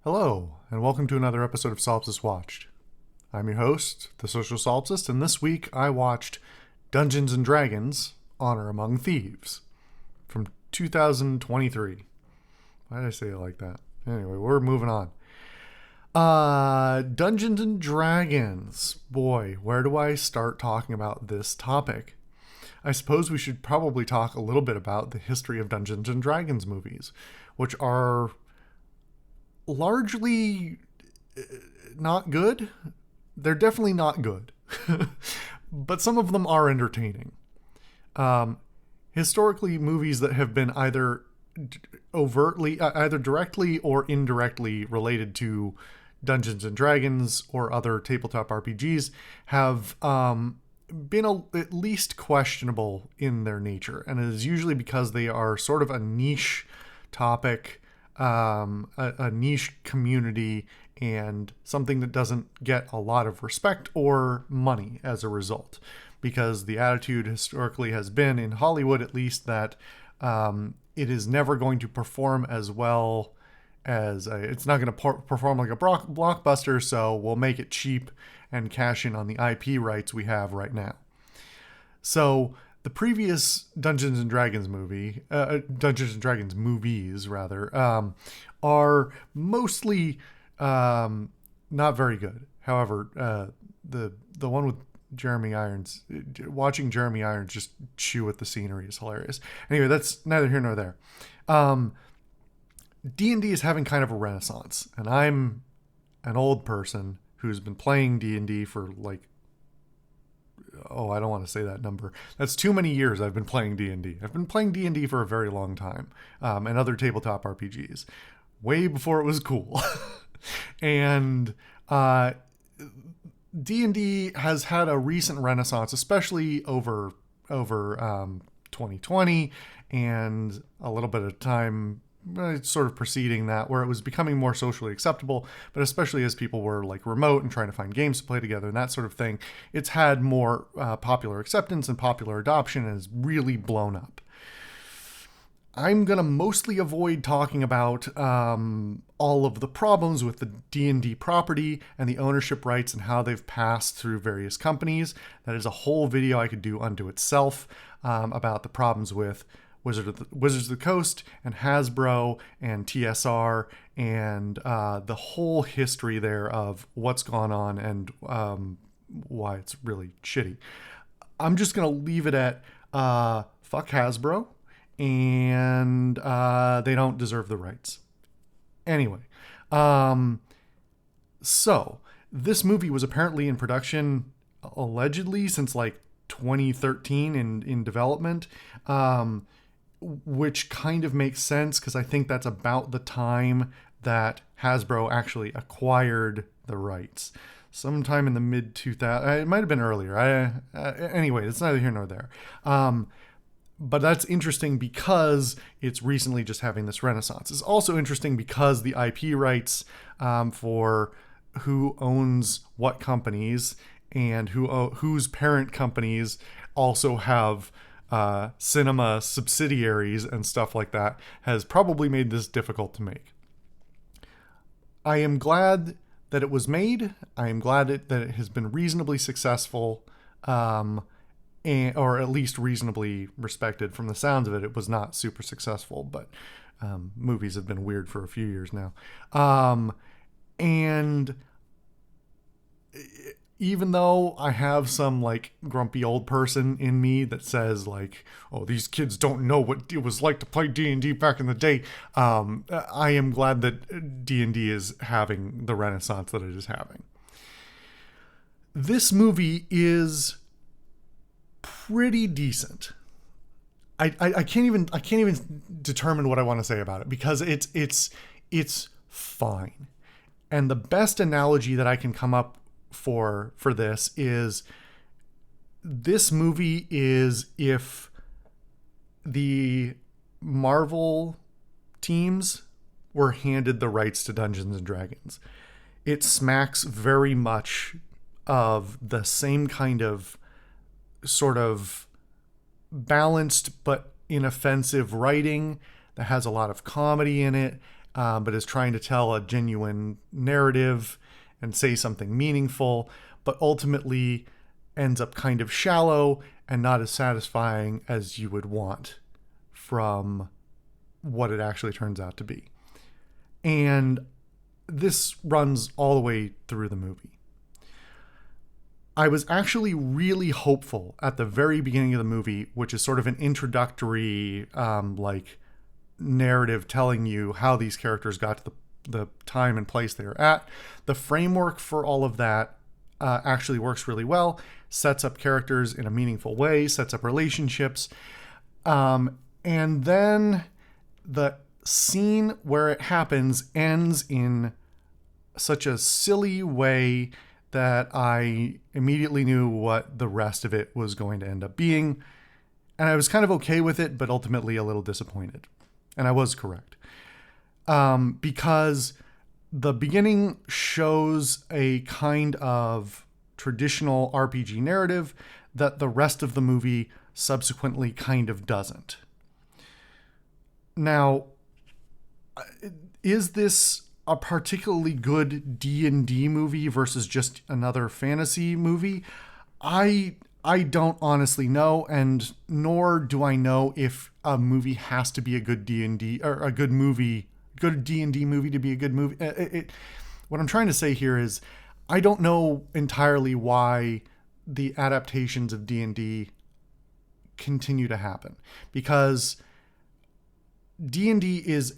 Hello, and welcome to another episode of Solipsist Watched. I'm your host, the Social Solipsist, and this week I watched Dungeons & Dragons: Honor Among Thieves from 2023. Why did I say it like that? Anyway, we're moving on. Dungeons & Dragons. Boy, where do I start talking about this topic? I suppose we should probably talk a little bit about the history of Dungeons & Dragons movies, which are largely not good. They're definitely not good. But some of them are entertaining. Historically, movies that have been either directly or indirectly related to Dungeons and Dragons or other tabletop RPGs have been at least questionable in their nature. And it is usually because they are sort of a niche topic, a niche community, and something that doesn't get a lot of respect or money as a result. Because the attitude historically has been, in Hollywood at least, that it is never going to perform as well as it's not going to perform like a blockbuster, so we'll make it cheap and cash in on the IP rights we have right now. So the previous Dungeons and Dragons movies are mostly not very good. However, the one with Jeremy Irons, watching Jeremy Irons just chew at the scenery is hilarious. Anyway, that's neither here nor there. D&D is having kind of a renaissance, and I'm an old person who's been playing D&D for I don't want to say that number. That's too many years I've been playing D&D. I've been playing D&D for a very long time, and other tabletop RPGs, way before it was cool. And D&D has had a recent renaissance, especially over 2020 and a little bit of time sort of preceding that, where it was becoming more socially acceptable, but especially as people were remote and trying to find games to play together and that sort of thing, it's had more popular acceptance and popular adoption and has really blown up. I'm going to mostly avoid talking about all of the problems with the D&D property and the ownership rights and how they've passed through various companies. That is a whole video I could do unto itself about the problems with Wizards of the Coast and Hasbro and TSR and the whole history there of what's gone on and why it's really shitty. I'm just going to leave it at fuck Hasbro, and they don't deserve the rights. Anyway, so this movie was apparently in production allegedly since 2013 in development, which kind of makes sense because I think that's about the time that Hasbro actually acquired the rights. Sometime in the mid 2000s, it might have been earlier. Anyway, it's neither here nor there. But that's interesting because it's recently just having this renaissance. It's also interesting because the IP rights for who owns what companies and whose parent companies also have cinema subsidiaries and stuff like that has probably made this difficult to make. I am glad that it was made. I am glad that it has been reasonably successful, or at least reasonably respected. From the sounds of it, it was not super successful, but movies have been weird for a few years now. And even though I have some grumpy old person in me that says oh, these kids don't know what it was like to play D&D back in the day, I am glad that D&D is having the renaissance that it is having. This movie is pretty decent. I can't even determine what I want to say about it because it's fine. And the best analogy that I can come up for this is, this movie is if the Marvel teams were handed the rights to Dungeons and Dragons. It smacks very much of the same kind of sort of balanced but inoffensive writing that has a lot of comedy in it, but is trying to tell a genuine narrative and say something meaningful, but ultimately ends up kind of shallow and not as satisfying as you would want from what it actually turns out to be. And this runs all the way through the movie. I was actually really hopeful at the very beginning of the movie, which is sort of an introductory narrative telling you how these characters got to the time and place they're at. The framework for all of that actually works really well, sets up characters in a meaningful way, sets up relationships. And then the scene where it happens ends in such a silly way that I immediately knew what the rest of it was going to end up being. And I was kind of okay with it, but ultimately a little disappointed. And I was correct. Because the beginning shows a kind of traditional RPG narrative that the rest of the movie subsequently kind of doesn't. Now, is this a particularly good D&D movie versus just another fantasy movie? I don't honestly know, and nor do I know if a movie has to be a good D&D or a good D&D movie to be a good movie. What I'm trying to say here is I don't know entirely why the adaptations of D&D continue to happen, because D&D is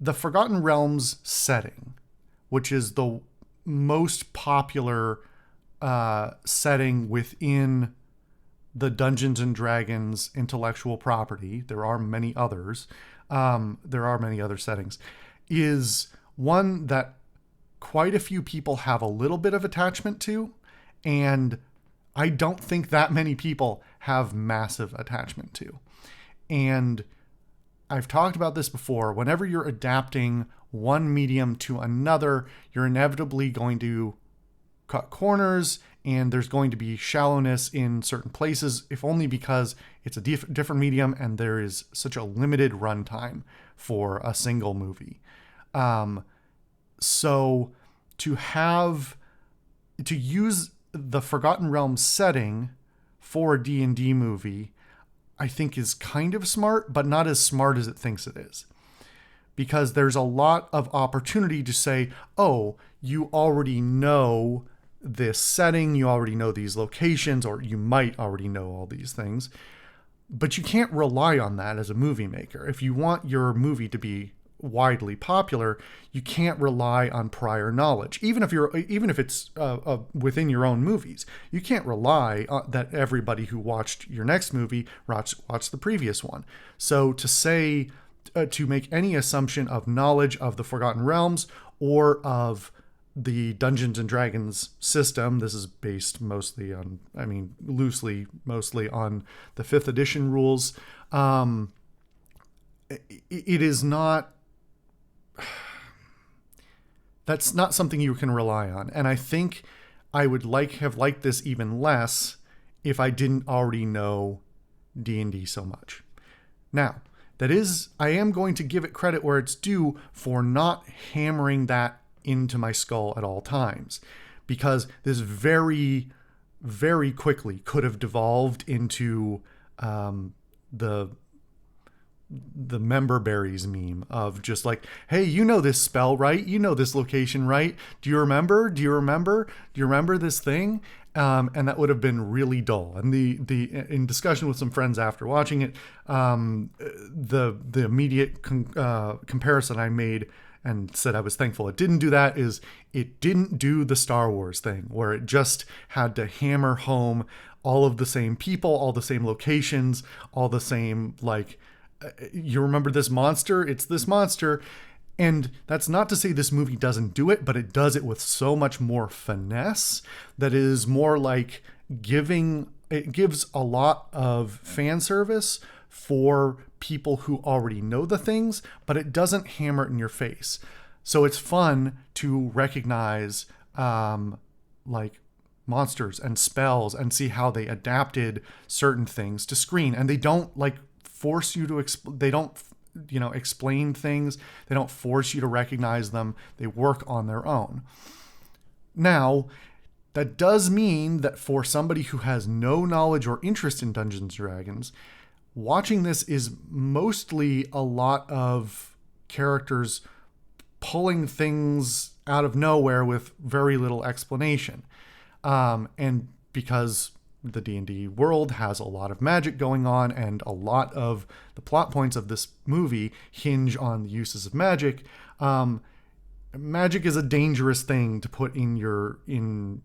the Forgotten Realms setting, which is the most popular setting within the Dungeons and Dragons intellectual property. There are many others. There are many other settings. Is one that quite a few people have a little bit of attachment to, and I don't think that many people have massive attachment to. And I've talked about this before. Whenever you're adapting one medium to another, you're inevitably going to cut corners, and there's going to be shallowness in certain places, if only because it's a different medium and there is such a limited runtime for a single movie. So to use the Forgotten Realms setting for a D&D movie, I think is kind of smart, but not as smart as it thinks it is. Because there's a lot of opportunity to say, oh, you already know this setting, you already know these locations, or you might already know all these things. But you can't rely on that as a movie maker. If you want your movie to be widely popular, you can't rely on prior knowledge. Even if it's within your own movies, you can't rely on that everybody who watched your next movie watched the previous one. So to say to make any assumption of knowledge of the Forgotten Realms or of the Dungeons and Dragons system, this is based mostly on, loosely mostly on the 5th edition rules. It is not. That's not something you can rely on. And I think I would have liked this even less if I didn't already know D&D so much. Now, I am going to give it credit where it's due for not hammering that into my skull at all times, because this very, very quickly could have devolved into the member berries meme of just like, hey, you know this spell, right? You know this location, right? Do you remember this thing? And that would have been really dull. And in discussion with some friends after watching it, the immediate comparison I made and said I was thankful it didn't do that is it didn't do the Star Wars thing where it just had to hammer home all of the same people, all the same locations, all the same, you remember this monster? It's this monster. And that's not to say this movie doesn't do it, but it does it with so much more finesse that is more like it gives a lot of fan service for people who already know the things, but it doesn't hammer it in your face. So it's fun to recognize monsters and spells and see how they adapted certain things to screen. And they don't force you to they don't explain things. They don't force you to recognize them. They work on their own. Now, that does mean that for somebody who has no knowledge or interest in Dungeons and Dragons, watching this is mostly a lot of characters pulling things out of nowhere with very little explanation. And because the D&D world has a lot of magic going on, and a lot of the plot points of this movie hinge on the uses of magic, magic is a dangerous thing to put in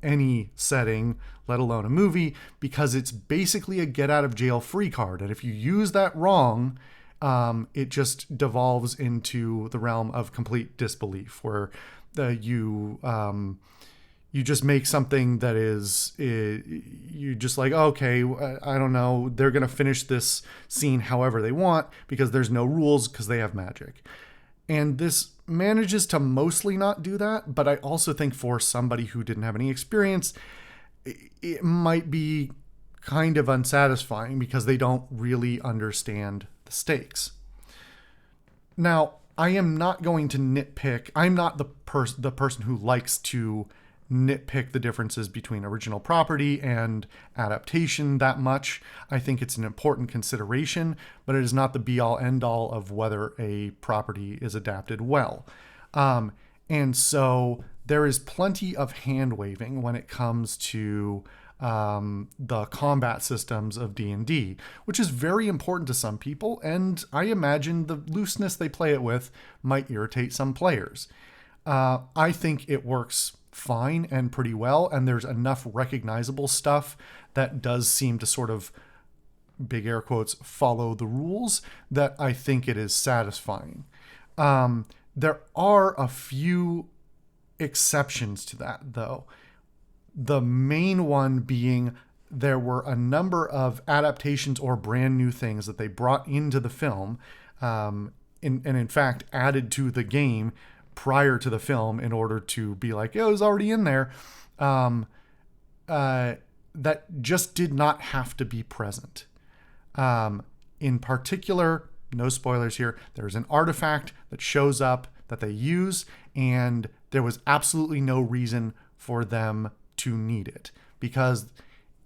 any setting, let alone a movie, because it's basically a get out of jail free card. And if you use that wrong, it just devolves into the realm of complete disbelief, where you just make something that is, you just like, okay, I don't know, they're going to finish this scene however they want because there's no rules because they have magic. And this manages to mostly not do that, but I also think for somebody who didn't have any experience, it might be kind of unsatisfying because they don't really understand the stakes. Now, I am not going to nitpick. I'm not the person who likes to nitpick the differences between original property and adaptation that much. I think it's an important consideration, but it is not the be-all end-all of whether a property is adapted well. And so there is plenty of hand-waving when it comes to the combat systems of D&D, which is very important to some people, and I imagine the looseness they play it with might irritate some players. I think it works fine and pretty well, and there's enough recognizable stuff that does seem to sort of, big air quotes, follow the rules, that I think it is satisfying. There are a few exceptions to that, though. The main one being there were a number of adaptations or brand new things that they brought into the film, and in fact added to the game prior to the film in order to be like, it was already in there, that just did not have to be present. In particular, no spoilers here, there's an artifact that shows up that they use, and there was absolutely no reason for them to need it, because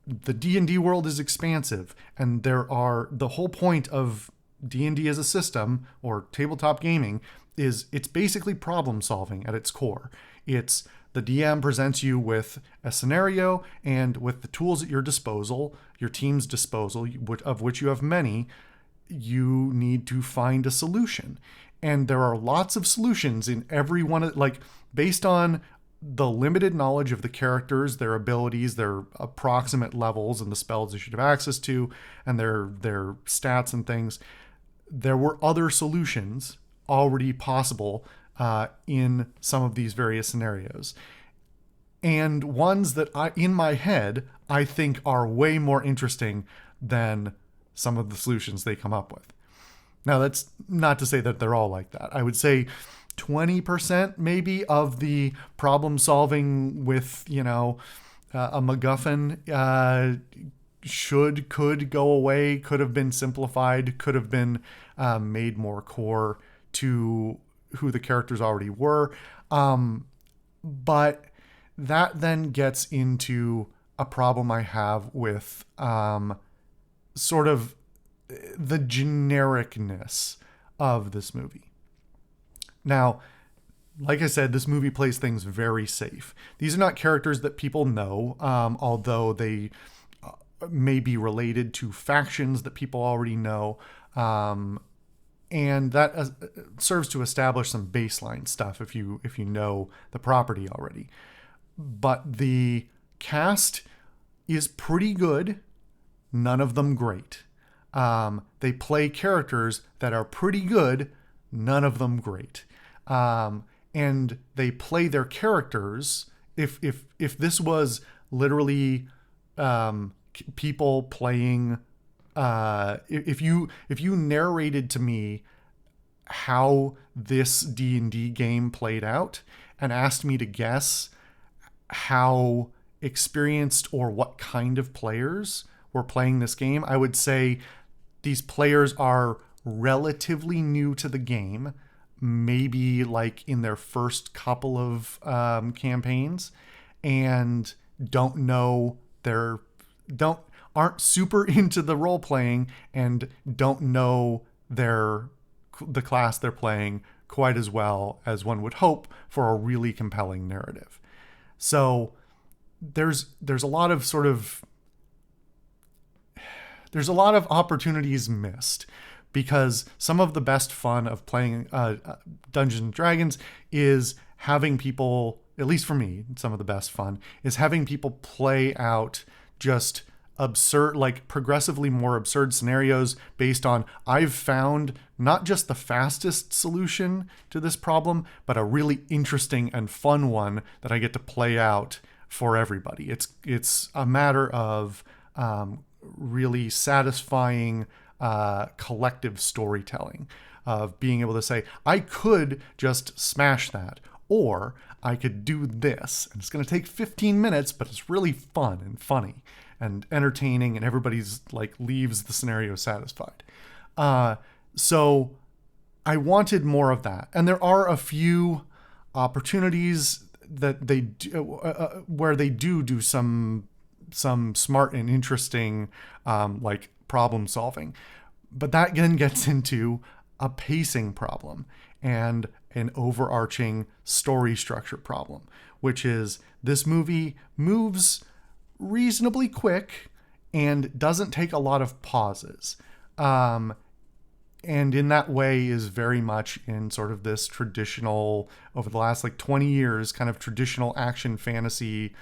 the D&D world is expansive, and the whole point of D&D as a system, or tabletop gaming, is it's basically problem solving at its core. It's the DM presents you with a scenario, and with the tools at your disposal, your team's disposal, of which you have many, you need to find a solution. And there are lots of solutions in every one, like based on the limited knowledge of the characters, their abilities, their approximate levels, and the spells they should have access to, and their stats and things. There were other solutions already possible in some of these various scenarios, and ones that in my head I think are way more interesting than some of the solutions they come up with. Now, that's not to say that they're all like that. I would say 20% maybe of the problem solving with a MacGuffin could go away, could have been simplified, could have been made more core to who the characters already were. But that then gets into a problem I have with sort of the genericness of this movie. Now, like I said, this movie plays things very safe. These are not characters that people know, although they may be related to factions that people already know. And that serves to establish some baseline stuff if you know the property already. But the cast is pretty good, none of them great. They play characters that are pretty good, none of them great. And they play their characters. If this was literally people playing, if you narrated to me how this D&D game played out and asked me to guess how experienced or what kind of players were playing this game, I would say these players are relatively new to the game, maybe like in their first couple of campaigns, and don't know their don't aren't super into the role playing and don't know the class they're playing quite as well as one would hope for a really compelling narrative. So there's a lot of opportunities missed, because some of the best fun of playing Dungeons and Dragons is having people, at least for me, some of the best fun is having people play out just absurd, like progressively more absurd scenarios based on, I've found not just the fastest solution to this problem, but a really interesting and fun one that I get to play out for everybody. It's a matter of really satisfying collective storytelling, of being able to say, I could just smash that, or I could do this, and it's going to take 15 minutes, but it's really fun and funny and entertaining, and everybody's like leaves the scenario satisfied. So I wanted more of that, and there are a few opportunities that they do, where they do some smart and interesting like problem solving, but that again gets into a pacing problem and an overarching story structure problem, which is this movie moves reasonably quick and doesn't take a lot of pauses, and in that way is very much in sort of this traditional, over the last like 20 years, kind of traditional action fantasy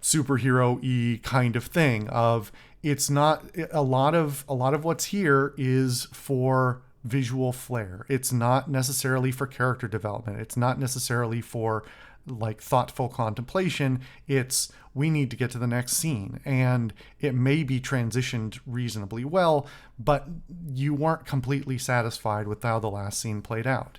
superhero-y kind of thing. Of it's not a lot of what's here is for visual flair. It's not necessarily for character development. It's not necessarily for like thoughtful contemplation. It's, we need to get to the next scene, and it may be transitioned reasonably well, but you weren't completely satisfied with how the last scene played out.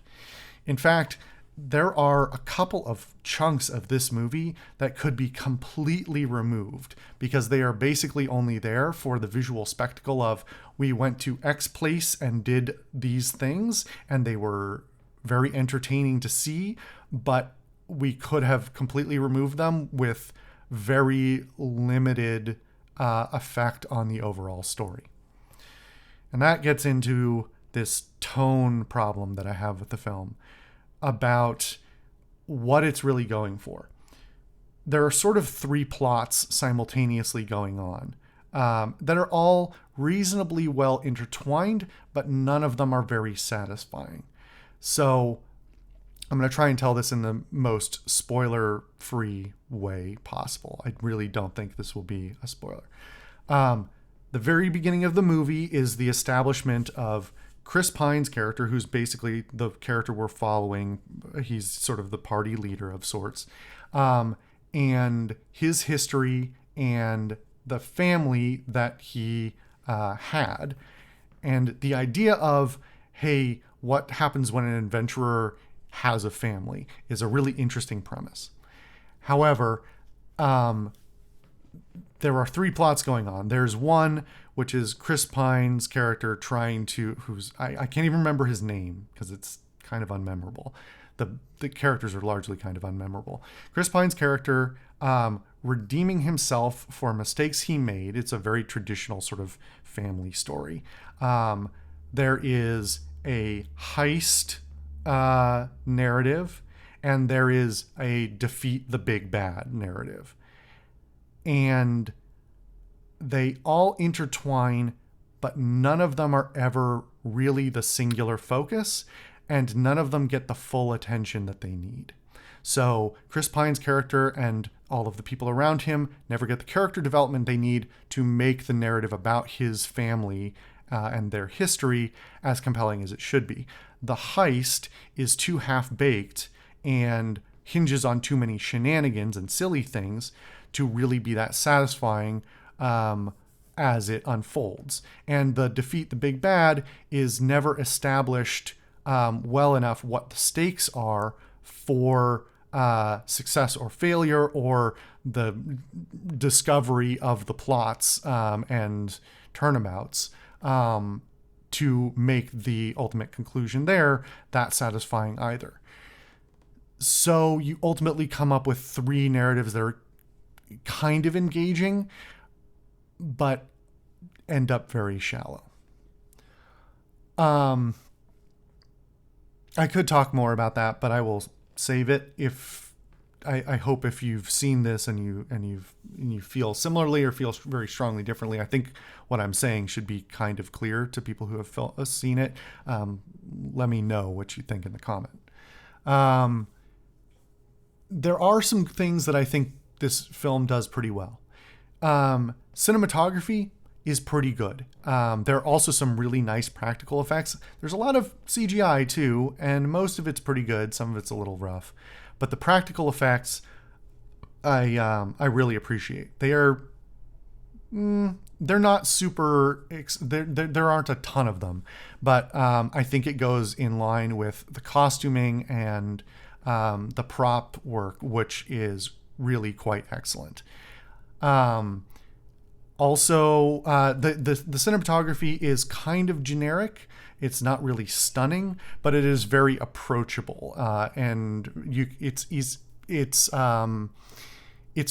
In fact, there are a couple of chunks of this movie that could be completely removed, because they are basically only there for the visual spectacle of, we went to X place and did these things, and they were very entertaining to see, but we could have completely removed them with very limited effect on the overall story. And that gets into this tone problem that I have with the film, about what it's really going for. There are sort of three plots simultaneously going on that are all reasonably well intertwined, but none of them are very satisfying. So I'm going to try and tell this in the most spoiler-free way possible. I really don't think this will be a spoiler. The very beginning of the movie is the establishment of Chris Pine's character, who's basically the character we're following. He's sort of the party leader of sorts. And his history and the family that he had. And the idea of, hey, what happens when an adventurer has a family is a really interesting premise. However, there are three plots going on. There's one, which is Chris Pine's character trying to, I can't even remember his name because it's kind of unmemorable. The characters are largely kind of unmemorable. Chris Pine's character redeeming himself for mistakes he made. It's a very traditional sort of family story. There is a heist narrative, and there is a defeat the big bad narrative. And they all intertwine, but none of them are ever really the singular focus, and none of them get the full attention that they need. So Chris Pine's character and all of the people around him never get the character development they need to make the narrative about his family and their history as compelling as it should be. The heist is too half-baked and hinges on too many shenanigans and silly things to really be that satisfying as it unfolds. And the defeat the big bad is never established well enough what the stakes are for success or failure, or the discovery of the plots and turnabouts to make the ultimate conclusion there that satisfying either. So you ultimately come up with three narratives that are kind of engaging, but end up very shallow. I could talk more about that, but I will save it. If I hope if you've seen this and you feel similarly or feel very strongly differently, I think what I'm saying should be kind of clear to people who have seen it. Let me know what you think in the comment. There are some things that I think this film does pretty well. Cinematography is pretty good. There are also some really nice practical effects. There's a lot of CGI too, and most of it's pretty good. Some of it's a little rough, but the practical effects I really appreciate. They're not super. There aren't a ton of them, but I think it goes in line with the costuming and the prop work, which is really quite excellent. Also, the cinematography is kind of generic. It's not really stunning, but it is very approachable, and it's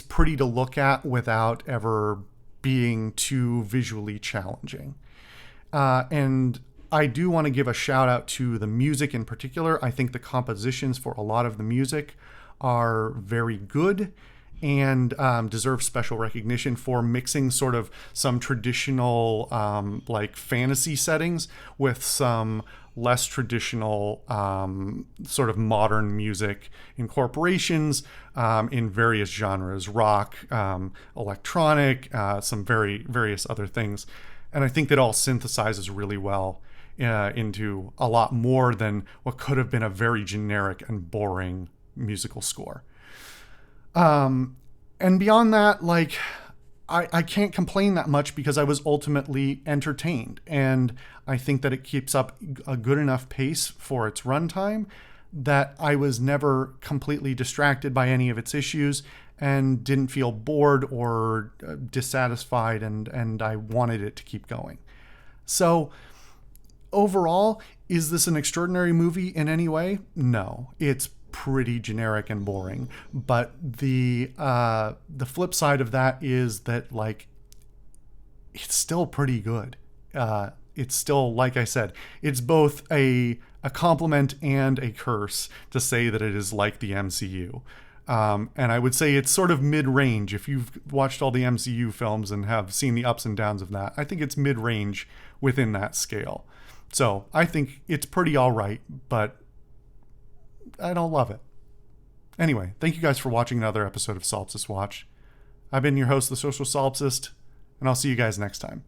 pretty to look at without ever being too visually challenging. And I do want to give a shout out to the music in particular. I think the compositions for a lot of the music are very good and deserve special recognition for mixing sort of some traditional like fantasy settings with some less traditional sort of modern music incorporations in various genres, rock, electronic, some various other things. And I think that all synthesizes really well into a lot more than what could have been a very generic and boring musical score. And beyond that, like, I can't complain that much because I was ultimately entertained. And I think that it keeps up a good enough pace for its runtime that I was never completely distracted by any of its issues and didn't feel bored or dissatisfied, and I wanted it to keep going. So overall, is this an extraordinary movie in any way? No, it's pretty generic and boring. But the flip side of that is that, like, it's still pretty good. It's still, like I said, it's both a compliment and a curse to say that it is like the MCU. And I would say it's sort of mid-range. If you've watched all the MCU films and have seen the ups and downs of that, I think it's mid-range within that scale. So I think it's pretty all right, but I don't love it. Anyway, thank you guys for watching another episode of Solipsist Watch. I've been your host, the Social Solipsist, and I'll see you guys next time.